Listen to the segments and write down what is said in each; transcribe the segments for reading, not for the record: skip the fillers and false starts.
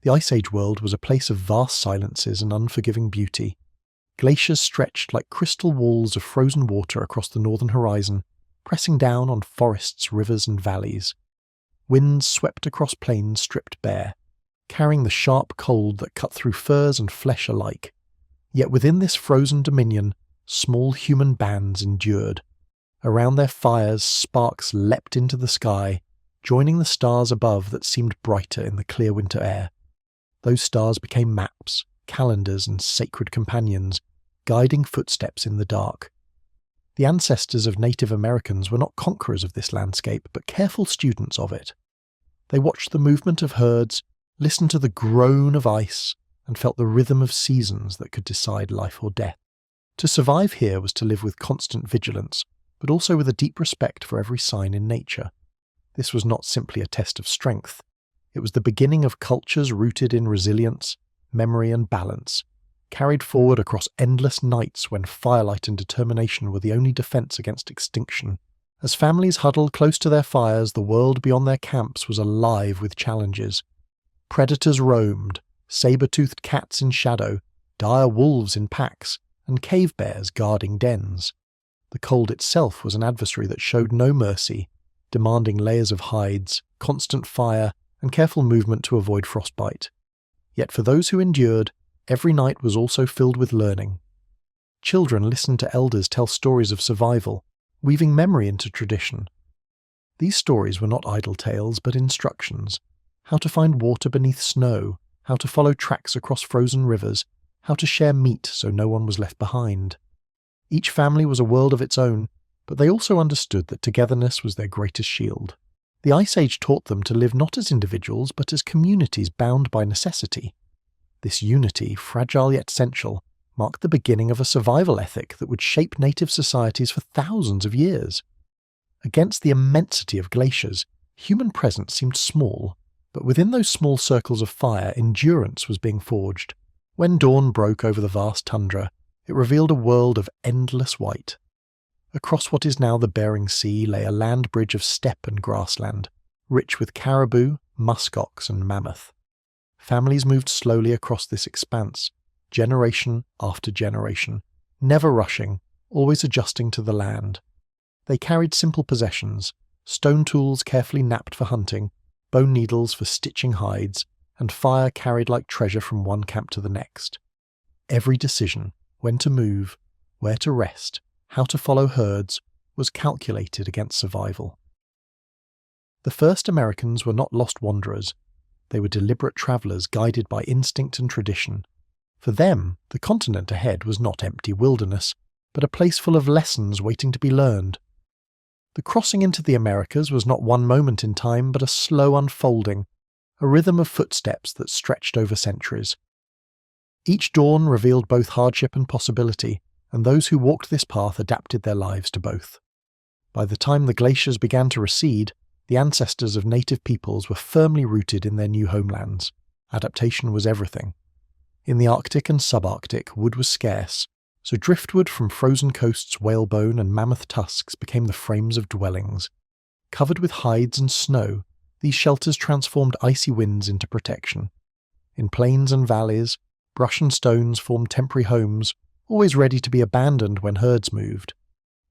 The Ice Age world was a place of vast silences and unforgiving beauty. Glaciers stretched like crystal walls of frozen water across the northern horizon, pressing down on forests, rivers, and valleys. Winds swept across plains stripped bare, carrying the sharp cold that cut through furs and flesh alike. Yet within this frozen dominion, small human bands endured. Around their fires, sparks leapt into the sky, joining the stars above that seemed brighter in the clear winter air. Those stars became maps, calendars, and sacred companions, guiding footsteps in the dark. The ancestors of Native Americans were not conquerors of this landscape, but careful students of it. They watched the movement of herds, listened to the groan of ice, and felt the rhythm of seasons that could decide life or death. To survive here was to live with constant vigilance, but also with a deep respect for every sign in nature. This was not simply a test of strength. It was the beginning of cultures rooted in resilience, memory, and balance, carried forward across endless nights when firelight and determination were the only defense against extinction. As families huddled close to their fires, the world beyond their camps was alive with challenges. Predators roamed, saber-toothed cats in shadow, dire wolves in packs, and cave bears guarding dens. The cold itself was an adversary that showed no mercy, demanding layers of hides, constant fire, and careful movement to avoid frostbite. Yet for those who endured, every night was also filled with learning. Children listened to elders tell stories of survival, weaving memory into tradition. These stories were not idle tales, but instructions: how to find water beneath snow, how to follow tracks across frozen rivers, how to share meat so no one was left behind. Each family was a world of its own, but they also understood that togetherness was their greatest shield. The Ice Age taught them to live not as individuals, but as communities bound by necessity. This unity, fragile yet essential, marked the beginning of a survival ethic that would shape native societies for thousands of years. Against the immensity of glaciers, human presence seemed small, but within those small circles of fire, endurance was being forged. When dawn broke over the vast tundra, it revealed a world of endless white. Across what is now the Bering Sea lay a land bridge of steppe and grassland, rich with caribou, muskox, and mammoth. Families moved slowly across this expanse, generation after generation, never rushing, always adjusting to the land. They carried simple possessions: stone tools carefully knapped for hunting, bone needles for stitching hides, and fire carried like treasure from one camp to the next. Every decision, when to move, where to rest, how to follow herds, was calculated against survival. The first Americans were not lost wanderers. They were deliberate travellers guided by instinct and tradition. For them, the continent ahead was not empty wilderness, but a place full of lessons waiting to be learned. The crossing into the Americas was not one moment in time, but a slow unfolding, a rhythm of footsteps that stretched over centuries. Each dawn revealed both hardship and possibility, and those who walked this path adapted their lives to both. By the time the glaciers began to recede, the ancestors of native peoples were firmly rooted in their new homelands. Adaptation was everything. In the Arctic and subarctic, wood was scarce, so driftwood from frozen coasts, whalebone, and mammoth tusks became the frames of dwellings. Covered with hides and snow, these shelters transformed icy winds into protection. In plains and valleys, brush and stones formed temporary homes, always ready to be abandoned when herds moved.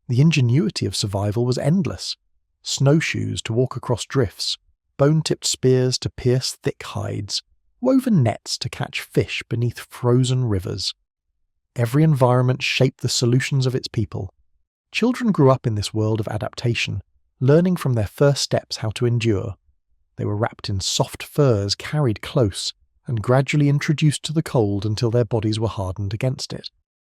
The ingenuity of survival was endless. Snowshoes to walk across drifts, bone-tipped spears to pierce thick hides, woven nets to catch fish beneath frozen rivers. Every environment shaped the solutions of its people. Children grew up in this world of adaptation, learning from their first steps how to endure. They were wrapped in soft furs carried close, and gradually introduced to the cold until their bodies were hardened against it.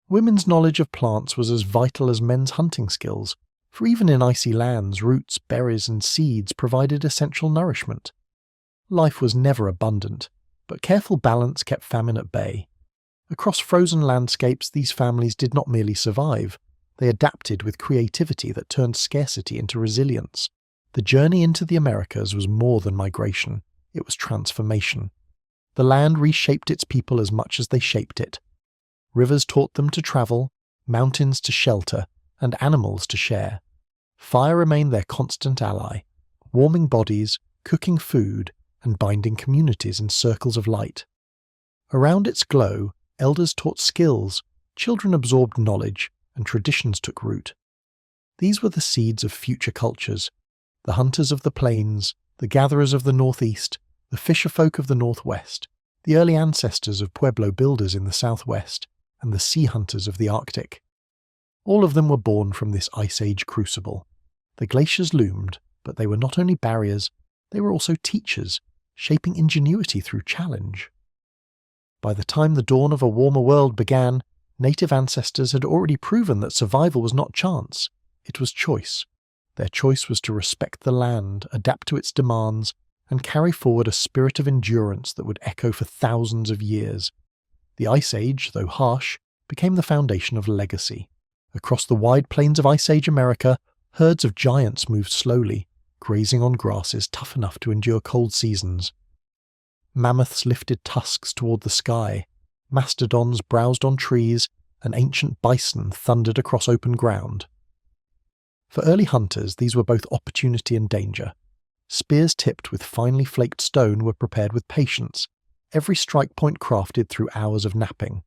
Women's knowledge of plants was as vital as men's hunting skills, for even in icy lands, roots, berries, and seeds provided essential nourishment. Life was never abundant, but careful balance kept famine at bay. Across frozen landscapes, these families did not merely survive, they adapted with creativity that turned scarcity into resilience. The journey into the Americas was more than migration, it was transformation. The land reshaped its people as much as they shaped it. Rivers taught them to travel, mountains to shelter, and animals to share. Fire remained their constant ally, warming bodies, cooking food, and binding communities in circles of light. Around its glow, elders taught skills, children absorbed knowledge, and traditions took root. These were the seeds of future cultures, the hunters of the plains, the gatherers of the northeast, the fisherfolk of the northwest, the early ancestors of Pueblo builders in the southwest, and the sea hunters of the Arctic. All of them were born from this Ice Age crucible. The glaciers loomed, but they were not only barriers, they were also teachers, shaping ingenuity through challenge. By the time the dawn of a warmer world began, native ancestors had already proven that survival was not chance, it was choice. Their choice was to respect the land, adapt to its demands, and carry forward a spirit of endurance that would echo for thousands of years. The Ice Age, though harsh, became the foundation of legacy. Across the wide plains of Ice Age America, herds of giants moved slowly, grazing on grasses tough enough to endure cold seasons. Mammoths lifted tusks toward the sky, mastodons browsed on trees, and ancient bison thundered across open ground. For early hunters, these were both opportunity and danger. Spears tipped with finely flaked stone were prepared with patience, every strike point crafted through hours of napping.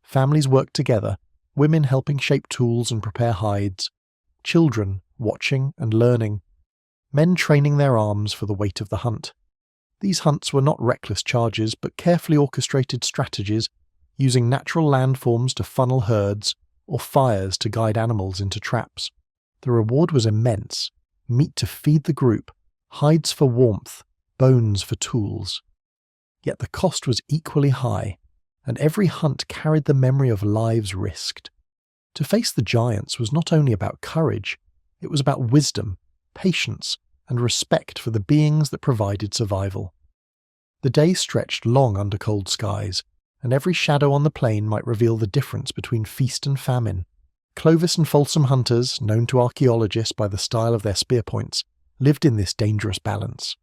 Families worked together, women helping shape tools and prepare hides, children watching and learning, men training their arms for the weight of the hunt. These hunts were not reckless charges, but carefully orchestrated strategies, using natural landforms to funnel herds or fires to guide animals into traps. The reward was immense: meat to feed the group, hides for warmth, bones for tools. Yet the cost was equally high, and every hunt carried the memory of lives risked. To face the giants was not only about courage, it was about wisdom, patience, and respect for the beings that provided survival. The day stretched long under cold skies, and every shadow on the plain might reveal the difference between feast and famine. Clovis and Folsom hunters, known to archaeologists by the style of their spear points, lived in this dangerous balance.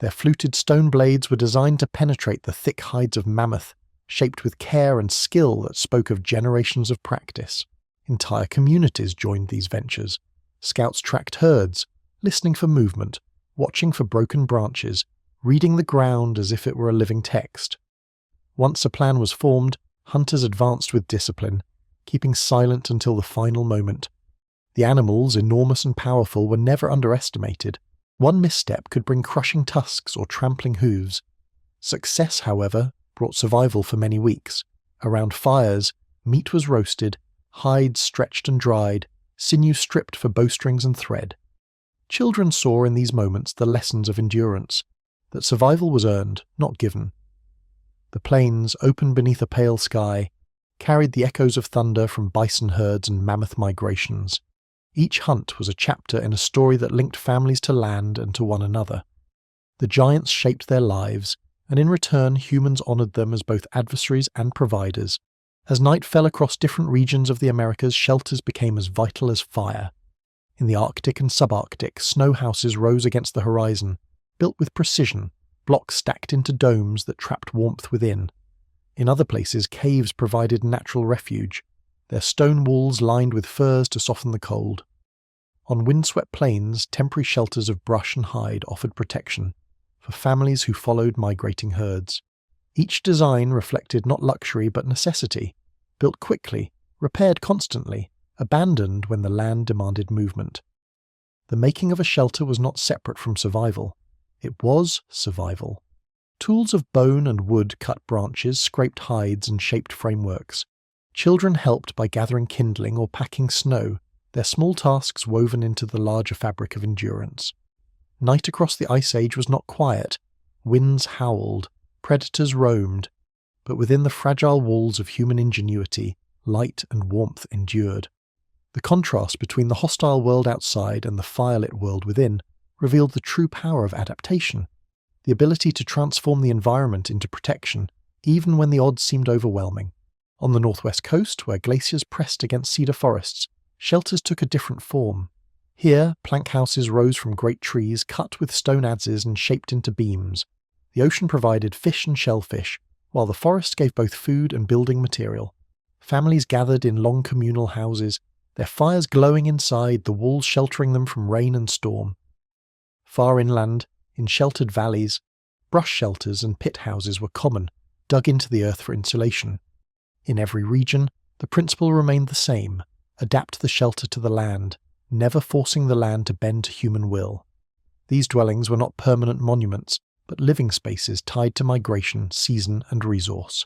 Their fluted stone blades were designed to penetrate the thick hides of mammoth, shaped with care and skill that spoke of generations of practice. Entire communities joined these ventures. Scouts tracked herds, listening for movement, watching for broken branches, reading the ground as if it were a living text. Once a plan was formed, hunters advanced with discipline, keeping silent until the final moment. The animals, enormous and powerful, were never underestimated. One misstep could bring crushing tusks or trampling hooves. Success, however, brought survival for many weeks. Around fires, meat was roasted, hides stretched and dried, sinew stripped for bowstrings and thread. Children saw in these moments the lessons of endurance, that survival was earned, not given. The plains, open beneath a pale sky, carried the echoes of thunder from bison herds and mammoth migrations. Each hunt was a chapter in a story that linked families to land and to one another. The giants shaped their lives, and in return humans honoured them as both adversaries and providers. As night fell across different regions of the Americas, shelters became as vital as fire. In the Arctic and subarctic, snow houses rose against the horizon, built with precision, blocks stacked into domes that trapped warmth within. In other places, caves provided natural refuge, their stone walls lined with firs to soften the cold. On windswept plains, temporary shelters of brush and hide offered protection for families who followed migrating herds. Each design reflected not luxury but necessity, built quickly, repaired constantly, abandoned when the land demanded movement. The making of a shelter was not separate from survival. It was survival. Tools of bone and wood cut branches, scraped hides, and shaped frameworks. Children helped by gathering kindling or packing snow, their small tasks woven into the larger fabric of endurance. Night across the Ice Age was not quiet. Winds howled, predators roamed, but within the fragile walls of human ingenuity, light and warmth endured. The contrast between the hostile world outside and the firelit world within revealed the true power of adaptation, the ability to transform the environment into protection, even when the odds seemed overwhelming. On the northwest coast, where glaciers pressed against cedar forests, shelters took a different form. Here, plank houses rose from great trees, cut with stone adzes and shaped into beams. The ocean provided fish and shellfish, while the forest gave both food and building material. Families gathered in long communal houses, their fires glowing inside, the walls sheltering them from rain and storm. Far inland, in sheltered valleys, Brush shelters and pit houses were common, dug into the earth for insulation. In every region, the principle remained the same: adapt the shelter to the land, never forcing the land to bend to human will. These dwellings were not permanent monuments, but living spaces tied to migration, season, and resource.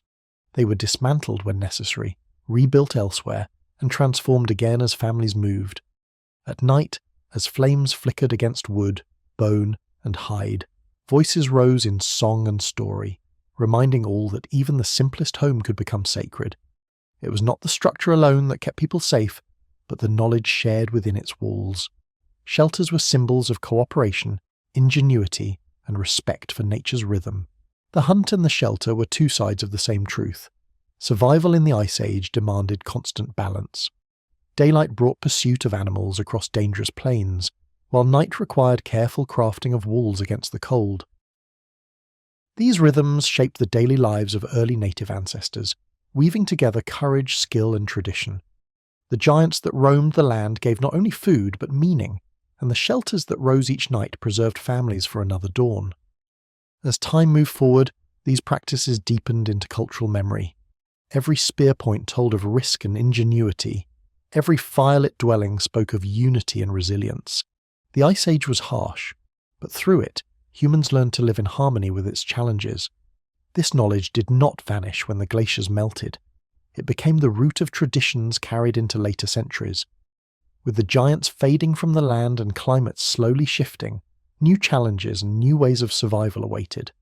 They were dismantled when necessary, rebuilt elsewhere, and transformed again as families moved. At night, as flames flickered against wood, bone, and hide, voices rose in song and story, reminding all that even the simplest home could become sacred. It was not the structure alone that kept people safe, but the knowledge shared within its walls. Shelters were symbols of cooperation, ingenuity, and respect for nature's rhythm. The hunt and the shelter were two sides of the same truth. Survival in the Ice Age demanded constant balance. Daylight brought pursuit of animals across dangerous plains, while night required careful crafting of walls against the cold. These rhythms shaped the daily lives of early native ancestors, weaving together courage, skill, and tradition. The giants that roamed the land gave not only food but meaning, and the shelters that rose each night preserved families for another dawn. As time moved forward, these practices deepened into cultural memory. Every spear point told of risk and ingenuity. Every firelit dwelling spoke of unity and resilience. The Ice Age was harsh, but through it, humans learned to live in harmony with its challenges. This knowledge did not vanish when the glaciers melted. It became the root of traditions carried into later centuries. With the giants fading from the land and climates slowly shifting, new challenges and new ways of survival awaited.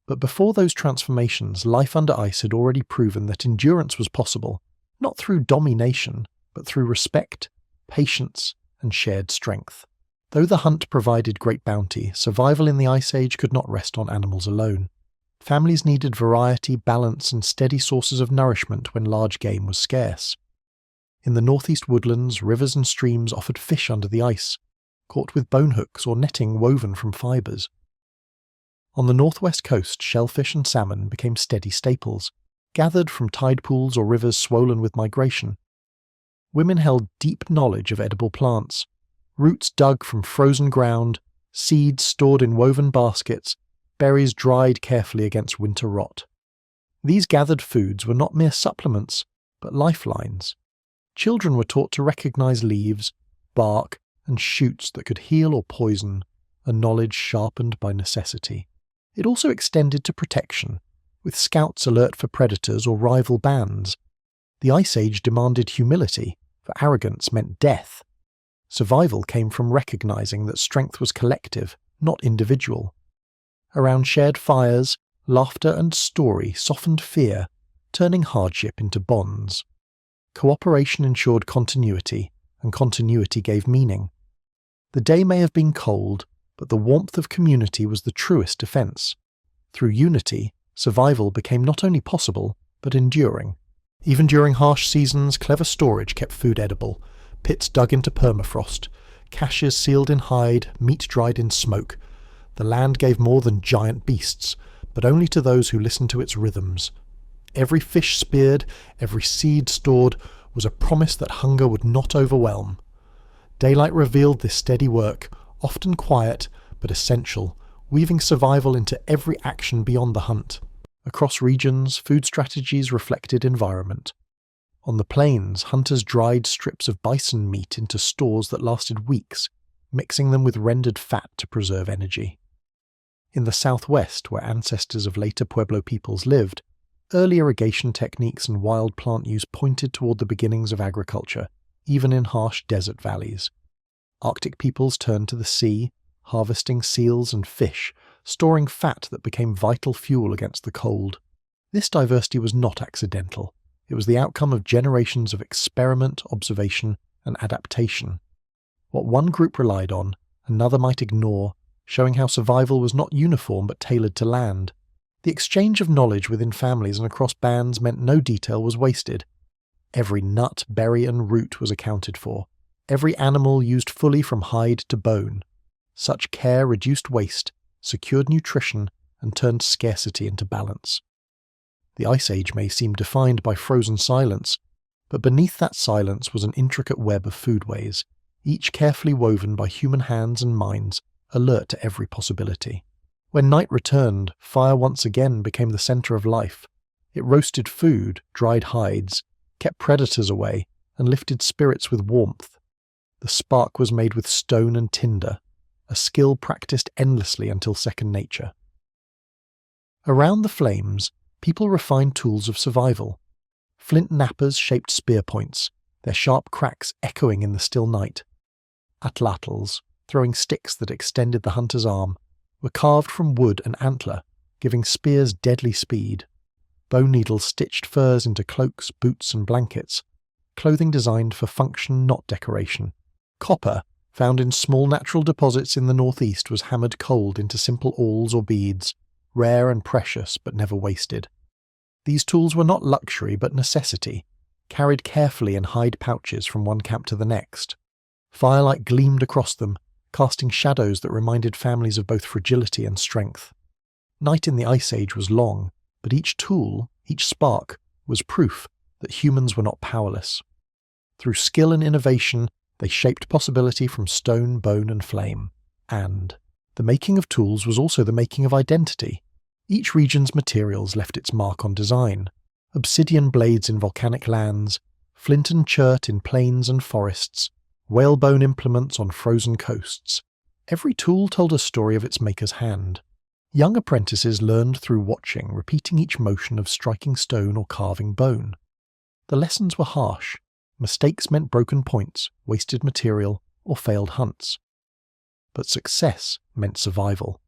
But before those transformations, life under ice had already proven that endurance was possible, not through domination, but through respect, patience, and shared strength. Though the hunt provided great bounty, survival in the Ice Age could not rest on animals alone. Families needed variety, balance, and steady sources of nourishment when large game was scarce. In the northeast woodlands, rivers and streams offered fish under the ice, caught with bone hooks or netting woven from fibres. On the northwest coast, shellfish and salmon became steady staples, gathered from tide pools or rivers swollen with migration. Women held deep knowledge of edible plants, roots dug from frozen ground, seeds stored in woven baskets, berries dried carefully against winter rot. These gathered foods were not mere supplements, but lifelines. Children were taught to recognize leaves, bark, and shoots that could heal or poison, a knowledge sharpened by necessity. It also extended to protection, with scouts alert for predators or rival bands. The Ice Age demanded humility, for arrogance meant death. Survival came from recognizing that strength was collective, not individual. Around shared fires, laughter and story softened fear, turning hardship into bonds. Cooperation ensured continuity, and continuity gave meaning. The day may have been cold, but the warmth of community was the truest defense. Through unity, survival became not only possible, but enduring. Even during harsh seasons, clever storage kept food edible, pits dug into permafrost, caches sealed in hide, meat dried in smoke. The land gave more than giant beasts, but only to those who listened to its rhythms. Every fish speared, every seed stored, was a promise that hunger would not overwhelm. Daylight revealed this steady work, often quiet, but essential, weaving survival into every action beyond the hunt. Across regions, food strategies reflected environment. On the plains, hunters dried strips of bison meat into stores that lasted weeks, mixing them with rendered fat to preserve energy. In the southwest, where ancestors of later Pueblo peoples lived, early irrigation techniques and wild plant use pointed toward the beginnings of agriculture, even in harsh desert valleys. Arctic peoples turned to the sea, harvesting seals and fish, storing fat that became vital fuel against the cold. This diversity was not accidental. It was the outcome of generations of experiment, observation, and adaptation. What one group relied on, another might ignore, showing how survival was not uniform but tailored to land. The exchange of knowledge within families and across bands meant no detail was wasted. Every nut, berry, and root was accounted for. Every animal used fully from hide to bone. Such care reduced waste, secured nutrition, and turned scarcity into balance. The Ice Age may seem defined by frozen silence, but beneath that silence was an intricate web of foodways, each carefully woven by human hands and minds, alert to every possibility. When night returned, fire once again became the centre of life. It roasted food, dried hides, kept predators away, and lifted spirits with warmth. The spark was made with stone and tinder, a skill practiced endlessly until second nature. Around the flames, people refined tools of survival. Flint knappers shaped spear points, their sharp cracks echoing in the still night. Atlatls, throwing sticks that extended the hunter's arm, were carved from wood and antler, giving spears deadly speed. Bone needles stitched furs into cloaks, boots, and blankets, clothing designed for function, not decoration. Copper, found in small natural deposits in the northeast, was hammered cold into simple awls or beads, rare and precious but never wasted. These tools were not luxury but necessity, carried carefully in hide pouches from one camp to the next. Firelight gleamed across them, casting shadows that reminded families of both fragility and strength. Night in the Ice Age was long, but each tool, each spark, was proof that humans were not powerless. Through skill and innovation, they shaped possibility from stone, bone, and flame. And the making of tools was also the making of identity. Each region's materials left its mark on design. Obsidian blades in volcanic lands, flint and chert in plains and forests, whalebone implements on frozen coasts. Every tool told a story of its maker's hand. Young apprentices learned through watching, repeating each motion of striking stone or carving bone. The lessons were harsh. Mistakes meant broken points, wasted material, or failed hunts. But success meant survival.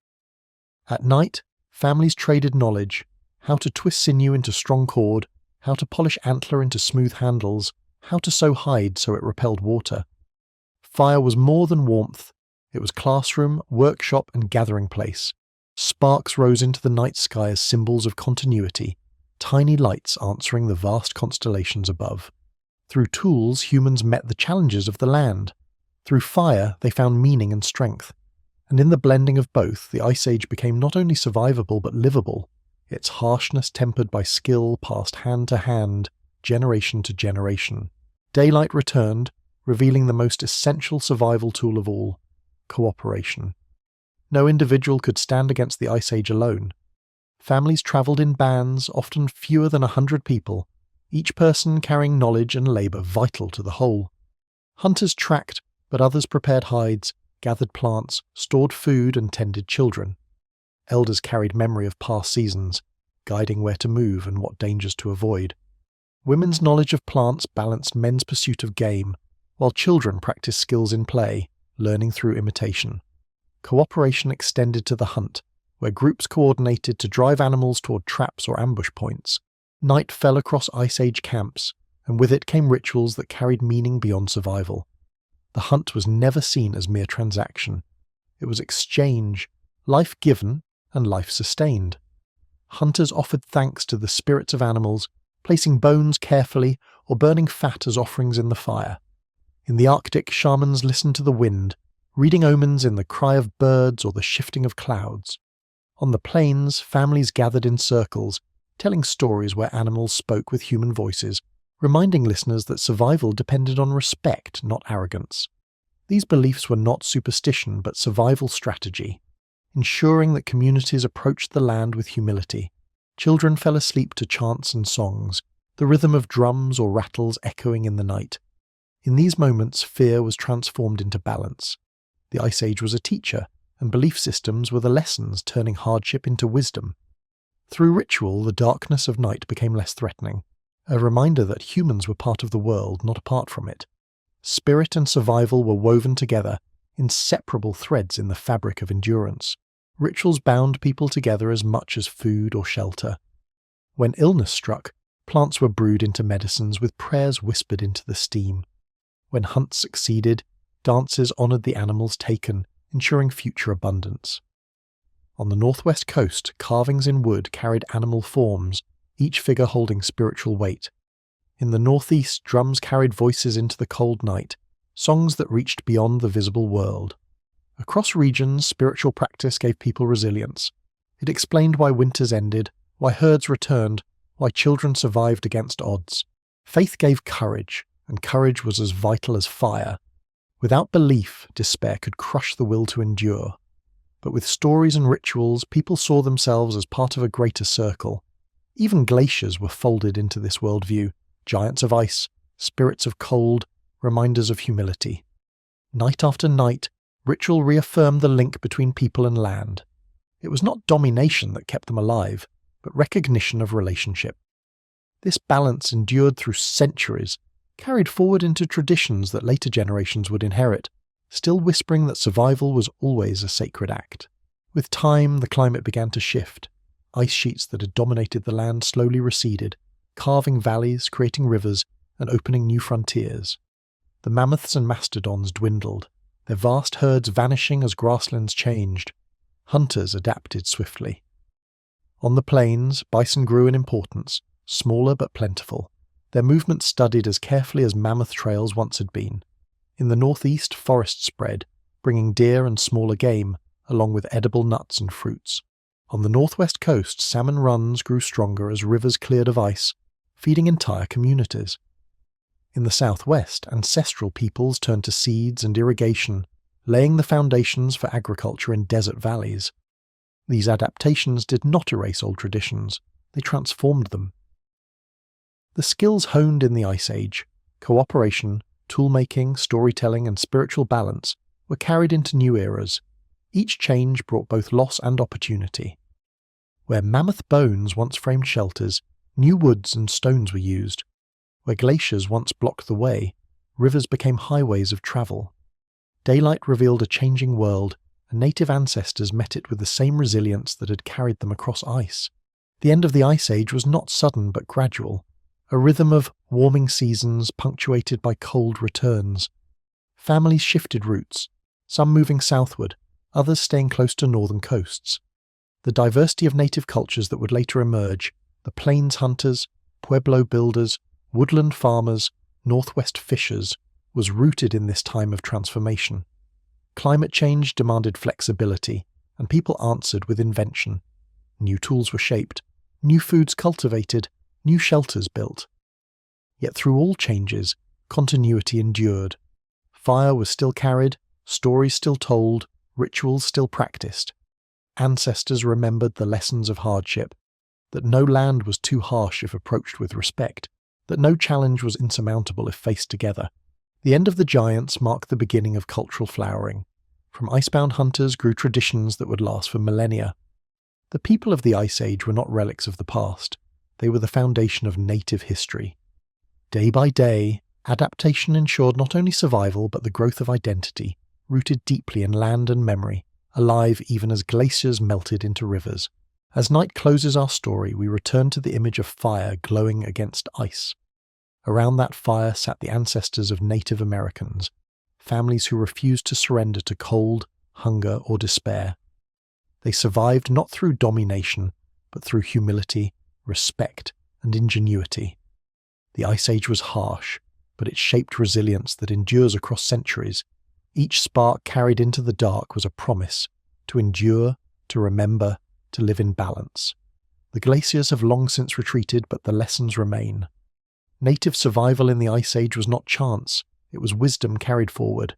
At night, families traded knowledge, how to twist sinew into strong cord, how to polish antler into smooth handles, how to sew hide so it repelled water. Fire was more than warmth. It was classroom, workshop, and gathering place. Sparks rose into the night sky as symbols of continuity, tiny lights answering the vast constellations above. Through tools, humans met the challenges of the land. Through fire, they found meaning and strength. And in the blending of both, the Ice Age became not only survivable but livable, its harshness tempered by skill passed hand to hand, generation to generation. Daylight returned, revealing the most essential survival tool of all, cooperation. No individual could stand against the Ice Age alone. Families travelled in bands, often fewer than 100 people, each person carrying knowledge and labour vital to the whole. Hunters tracked, but others prepared hides, gathered plants, stored food, and tended children. Elders carried memory of past seasons, guiding where to move and what dangers to avoid. Women's knowledge of plants balanced men's pursuit of game, while children practiced skills in play, learning through imitation. Cooperation extended to the hunt, where groups coordinated to drive animals toward traps or ambush points. Night fell across Ice Age camps, and with it came rituals that carried meaning beyond survival. The hunt was never seen as mere transaction. It was exchange, life given and life sustained. Hunters offered thanks to the spirits of animals, placing bones carefully or burning fat as offerings in the fire. In the Arctic, shamans listened to the wind, reading omens in the cry of birds or the shifting of clouds. On the plains, families gathered in circles, telling stories where animals spoke with human voices, reminding listeners that survival depended on respect, not arrogance. These beliefs were not superstition but survival strategy, ensuring that communities approached the land with humility. Children fell asleep to chants and songs, the rhythm of drums or rattles echoing in the night. In these moments, fear was transformed into balance. The Ice Age was a teacher, and belief systems were the lessons turning hardship into wisdom. Through ritual, the darkness of night became less threatening, a reminder that humans were part of the world, not apart from it. Spirit and survival were woven together, inseparable threads in the fabric of endurance. Rituals bound people together as much as food or shelter. When illness struck, plants were brewed into medicines with prayers whispered into the steam. When hunts succeeded, dances honoured the animals taken, ensuring future abundance. On the northwest coast, carvings in wood carried animal forms, each figure holding spiritual weight. In the northeast, drums carried voices into the cold night, songs that reached beyond the visible world. Across regions, spiritual practice gave people resilience. It explained why winters ended, why herds returned, why children survived against odds. Faith gave courage, and courage was as vital as fire. Without belief, despair could crush the will to endure. but with stories and rituals, people saw themselves as part of a greater circle. Even glaciers were folded into this worldview, giants of ice, spirits of cold, reminders of humility. Night after night, ritual reaffirmed the link between people and land. It was not domination that kept them alive, but recognition of relationship. This balance endured through centuries, carried forward into traditions that later generations would inherit, still whispering that survival was always a sacred act. With time, the climate began to shift. Ice sheets that had dominated the land slowly receded, carving valleys, creating rivers, and opening new frontiers. The mammoths and mastodons dwindled, their vast herds vanishing as grasslands changed. Hunters adapted swiftly. On the plains, bison grew in importance, smaller but plentiful, their movements studied as carefully as mammoth trails once had been. In the northeast, forests spread, bringing deer and smaller game, along with edible nuts and fruits. On the northwest coast, salmon runs grew stronger as rivers cleared of ice, feeding entire communities. In the southwest, ancestral peoples turned to seeds and irrigation, laying the foundations for agriculture in desert valleys. These adaptations did not erase old traditions, they transformed them. The skills honed in the Ice Age, cooperation, toolmaking, storytelling, and spiritual balance, were carried into new eras. Each change brought both loss and opportunity. Where mammoth bones once framed shelters, new woods and stones were used. Where glaciers once blocked the way, rivers became highways of travel. Daylight revealed a changing world, and native ancestors met it with the same resilience that had carried them across ice. The end of the Ice Age was not sudden but gradual, a rhythm of warming seasons punctuated by cold returns. Families shifted routes, some moving southward, others staying close to northern coasts. The diversity of native cultures that would later emerge, the plains hunters, pueblo builders, woodland farmers, northwest fishers, was rooted in this time of transformation. Climate change demanded flexibility, and people answered with invention. New tools were shaped, new foods cultivated, new shelters built. Yet through all changes, continuity endured. Fire was still carried, stories still told, rituals still practiced. Ancestors remembered the lessons of hardship, that no land was too harsh if approached with respect, that no challenge was insurmountable if faced together. The end of the giants marked the beginning of cultural flowering. From icebound hunters grew traditions that would last for millennia. The people of the Ice Age were not relics of the past. They were the foundation of native history. Day by day, adaptation ensured not only survival but the growth of identity, rooted deeply in land and memory, alive even as glaciers melted into rivers. As night closes our story, we return to the image of fire glowing against ice. Around that fire sat the ancestors of Native Americans, families who refused to surrender to cold, hunger, or despair. They survived not through domination, but through humility, respect, and ingenuity. The Ice Age was harsh, but it shaped resilience that endures across centuries. Each spark carried into the dark was a promise to endure, to remember, to live in balance. The glaciers have long since retreated, but the lessons remain. Native survival in the Ice Age was not chance, it was wisdom carried forward.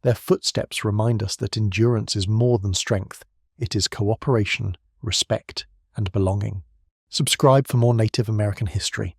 Their footsteps remind us that endurance is more than strength, it is cooperation, respect, and belonging. Subscribe for more Native American history.